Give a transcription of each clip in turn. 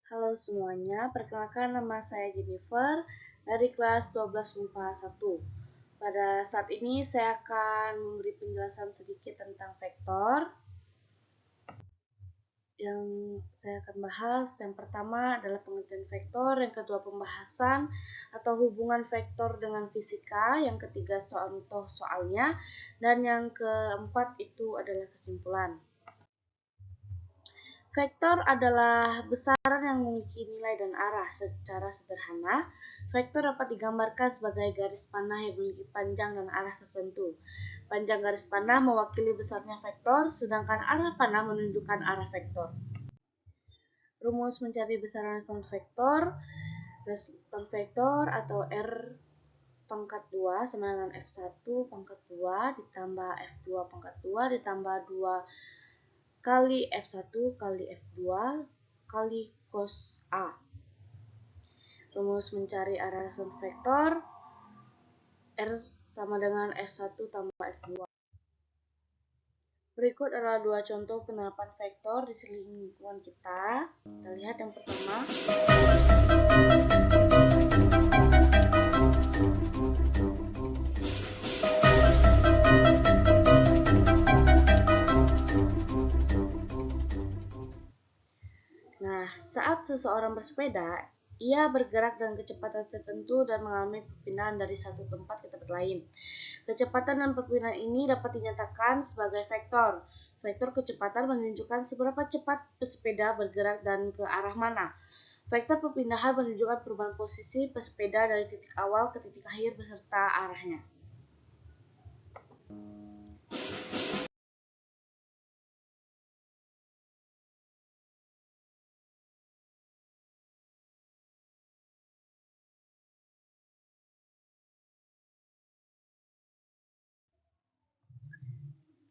Halo semuanya, perkenalkan nama saya Jennifer dari kelas 12 MIPA 1. Pada saat ini saya akan memberi penjelasan sedikit tentang vektor. Yang saya akan bahas, yang pertama adalah pengertian vektor, yang kedua pembahasan atau hubungan vektor dengan fisika, yang ketiga contoh soalnya, dan yang keempat itu adalah kesimpulan. Vektor adalah besaran yang memiliki nilai dan arah. Secara sederhana, vektor dapat digambarkan sebagai garis panah yang memiliki panjang dan arah tertentu. Panjang garis panah mewakili besarnya vektor, sedangkan arah panah menunjukkan arah vektor. Rumus mencari besaran resultan vektor atau R pangkat 2 sama dengan F1 pangkat 2 ditambah F2 pangkat 2 ditambah 2 kali F1 kali F2 kali cos A. Rumus mencari arah resultan vektor R sama dengan F1 tambah F2. Berikut adalah dua contoh penerapan vektor di lingkungan kita. Kita lihat yang pertama. Nah, saat seseorang bersepeda, ia bergerak dengan kecepatan tertentu dan mengalami perpindahan dari satu tempat ke tempat lain. Kecepatan dan perpindahan ini dapat dinyatakan sebagai vektor. Vektor kecepatan menunjukkan seberapa cepat pesepeda bergerak dan ke arah mana. Vektor perpindahan menunjukkan perubahan posisi pesepeda dari titik awal ke titik akhir beserta arahnya.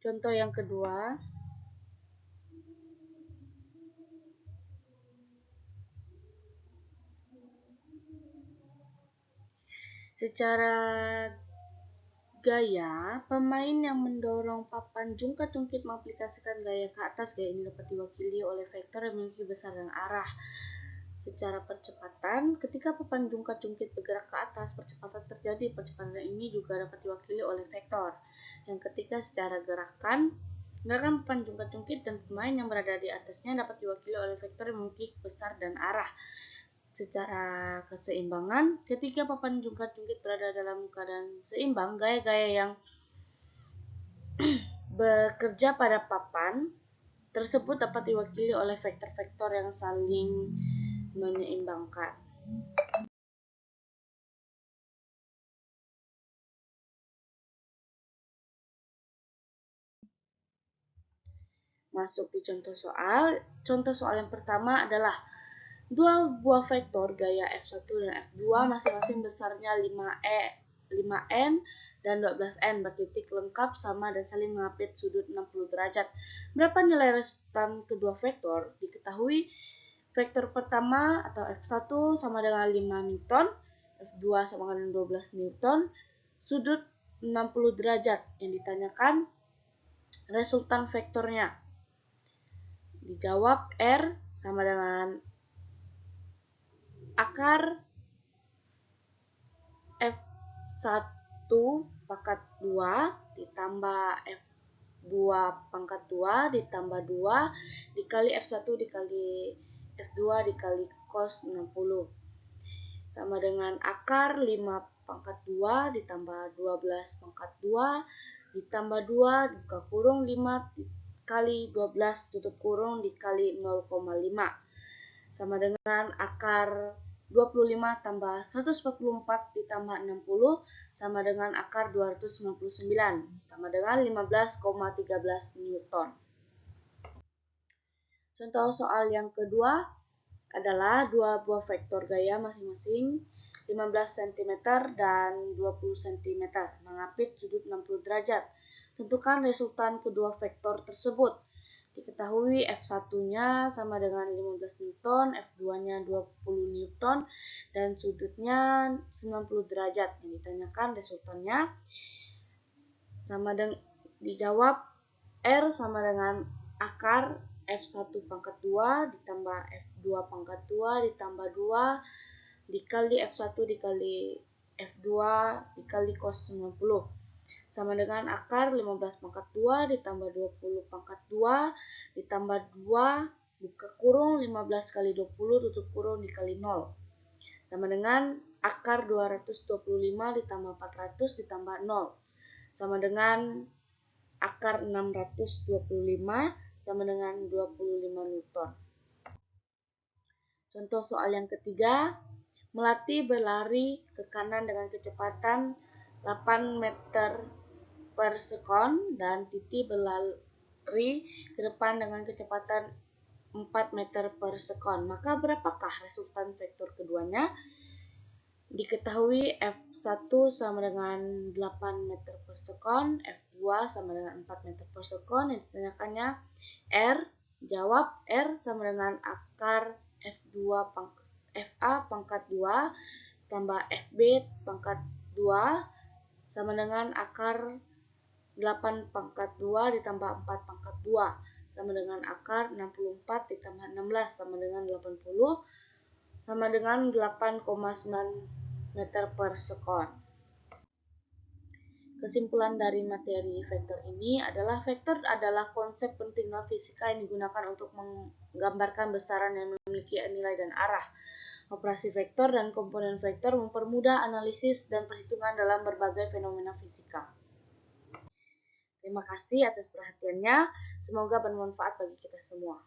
Contoh yang kedua. Secara gaya, pemain yang mendorong papan jungkat-jungkit mengaplikasikan gaya ke atas. Gaya ini dapat diwakili oleh vektor yang memiliki besar dan arah. Secara percepatan, ketika papan jungkat-jungkit bergerak ke atas, percepatan terjadi. Percepatan ini juga dapat diwakili oleh vektor. Yang ketiga, secara gerakan papan jungkat-jungkit dan pemain yang berada di atasnya dapat diwakili oleh vektor yang memiliki besar dan arah. Secara keseimbangan, ketika papan jungkat-jungkit berada dalam keadaan seimbang, gaya-gaya yang bekerja pada papan tersebut dapat diwakili oleh vektor-vektor yang saling menyeimbangkan. Masuk di contoh soal. Contoh soal yang pertama adalah dua buah vektor gaya F1 dan F2 masing-masing besarnya 5N dan 12N bertitik lengkap sama dan saling mengapit sudut 60 derajat. Berapa nilai resultan kedua vektor? Diketahui vektor pertama atau F1 sama dengan 5 Newton, F2 sama dengan 12 Newton, sudut 60 derajat. Yang ditanyakan resultan vektornya. Dijawab R sama dengan akar F1 pangkat 2 ditambah F2 pangkat 2 ditambah 2 dikali F1 dikali F2 dikali cos 60 sama dengan akar 5 pangkat 2 ditambah 12 pangkat 2 ditambah 2 buka kurung 5 kali 12 tutup kurung dikali 0,5 sama dengan akar 25 tambah 144 ditambah 60 sama dengan akar 299 sama dengan 15,13 Newton. Contoh soal yang kedua adalah dua buah vektor gaya masing-masing 15 cm dan 20 cm mengapit sudut 60 derajat. Tentukan resultan kedua vektor tersebut. Diketahui F1-nya sama dengan 15 Newton, F2-nya 20 Newton, dan sudutnya 90 derajat. Yang ditanyakan resultannya sama dengan dijawab R sama dengan akar F1 pangkat 2 ditambah F2 pangkat 2 ditambah 2 dikali F1 dikali F2 dikali cos 90 sama dengan akar 15 pangkat 2 ditambah 20 pangkat 2 ditambah 2 buka kurung 15 kali 20 tutup kurung dikali 0 sama dengan akar 225 ditambah 400 ditambah 0 sama dengan akar 625 sama dengan 25 Newton. Contoh soal yang ketiga, Melati berlari ke kanan dengan kecepatan 8 meter per sekon dan Titi berlari ke depan dengan kecepatan 4 meter per sekon. Maka berapakah resultan vektor keduanya? Diketahui F1 sama dengan 8 meter per sekon, F2 sama dengan 4 meter per sekon. Yang ditanyakannya R, jawab R sama dengan akar F2 FA pangkat 2 tambah FB pangkat 2 sama dengan akar 8 pangkat 2 ditambah 4 pangkat 2 sama dengan akar 64 ditambah 16 sama dengan 80 sama dengan 8,9 meter per sekon. Kesimpulan dari materi vektor ini adalah vektor adalah konsep penting dalam fisika yang digunakan untuk menggambarkan besaran yang memiliki nilai dan arah. Operasi vektor dan komponen vektor mempermudah analisis dan perhitungan dalam berbagai fenomena fisika. Terima kasih atas perhatiannya. Semoga bermanfaat bagi kita semua.